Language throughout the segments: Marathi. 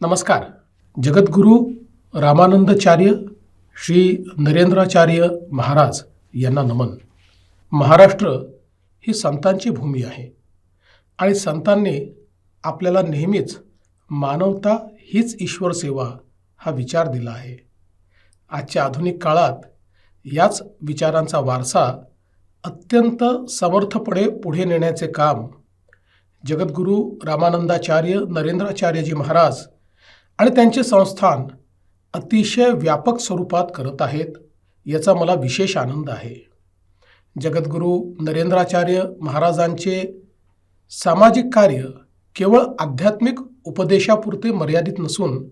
नमस्कार. जगद्गुरू रामानंदाचार्य श्री नरेंद्राचार्य महाराज यांना नमन. महाराष्ट्र ही संतांची भूमी आहे आणि संतांनी आपल्याला नेहमीच मानवता हीच ईश्वर सेवा हा विचार दिला आहे. आजच्या आधुनिक काळात याच विचारांचा वारसा अत्यंत समर्थपणे पुढे नेण्याचे काम जगद्गुरू रामानंदाचार्य नरेंद्राचार्यजी महाराज आणि त्यांचे संस्थान अतिशय व्यापक स्वरूपात करत आहेत, याचा मला विशेष आनंद आहे. जगद्गुरू नरेंद्राचार्य महाराजांचे सामाजिक कार्य केवळ आध्यात्मिक उपदेशापुरते मर्यादित नसून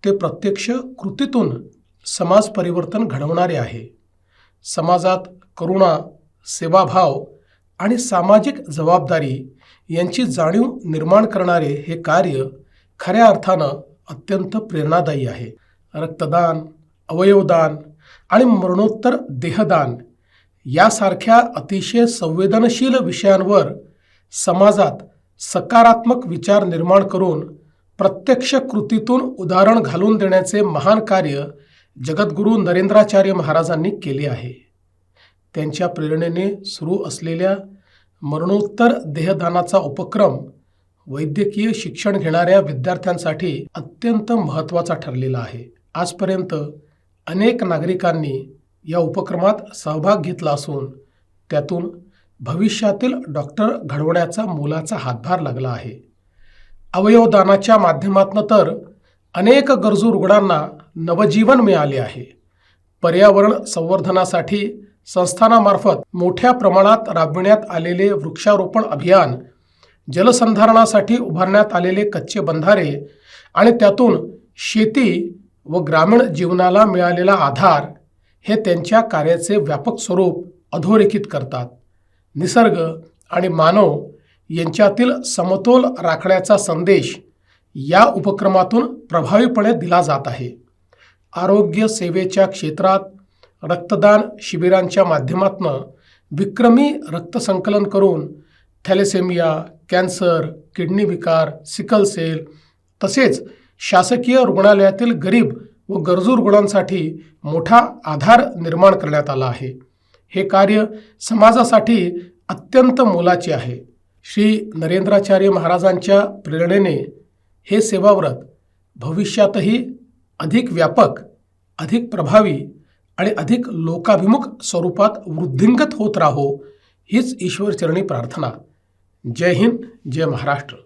ते प्रत्यक्ष कृतीतून समाज परिवर्तन घडवणारे आहे. समाजात करुणा, सेवाभाव आणि सामाजिक जबाबदारी यांची जाणीव निर्माण करणारे हे कार्य खऱ्या अर्थानं अत्यंत प्रेरणादायी आहे. रक्तदान, अवयवदान आणि मरणोत्तर देहदान यासारख्या अतिशय संवेदनशील विषयांवर समाजात सकारात्मक विचार निर्माण करून प्रत्यक्ष कृतीतून उदाहरण घालून देण्याचे महान कार्य जगद्गुरू नरेंद्राचार्य महाराजांनी केले आहे. त्यांच्या प्रेरणेने सुरू असलेल्या मरणोत्तर देहदानाचा उपक्रम वैद्यकीय शिक्षण घेणाऱ्या विद्यार्थ्यांसाठी अत्यंत महत्त्वाचा ठरलेला आहे. आजपर्यंत अनेक नागरिकांनी या उपक्रमात सहभाग घेतला असून त्यातून भविष्यातील डॉक्टर घडवण्याचा मोलाचा हातभार लागला आहे. अवयवदानाच्या माध्यमातून तर अनेक गरजू रुग्णांना नवजीवन मिळाले आहे. पर्यावरण संवर्धनासाठी संस्थानामार्फत मोठ्या प्रमाणात राबविण्यात आलेले वृक्षारोपण अभियान, जलसंधारणासाठी उभारण्यात आलेले कच्चे बंधारे आणि त्यातून शेती व ग्रामीण जीवनाला मिळालेला आधार हे त्यांच्या कार्याचे व्यापक स्वरूप अधोरेखित करतात. निसर्ग आणि मानव यांच्यातील समतोल राखण्याचा संदेश या उपक्रमातून प्रभावीपणे दिला जात आहे. आरोग्य सेवेच्या क्षेत्रात रक्तदान शिबिरांच्या माध्यमातून विक्रमी रक्तसंकलन करून थॅलेसेमिया, कॅन्सर, किडनी विकार, सिकल सेल तसेच शासकीय रुग्णालयातील गरीब व गरजू रुग्णांसाठी मोठा आधार निर्माण करण्यात आला आहे. हे कार्य समाजासाठी अत्यंत मोलाचे आहे. श्री नरेंद्राचार्य महाराजांच्या प्रेरणेने हे सेवाव्रत भविष्यातही अधिक व्यापक, अधिक प्रभावी आणि अधिक लोकाभिमुख स्वरूपात वृद्धिंगत होत राहो हीच ईश्वरचरणी प्रार्थना. जय हिंद, जय महाराष्ट्र.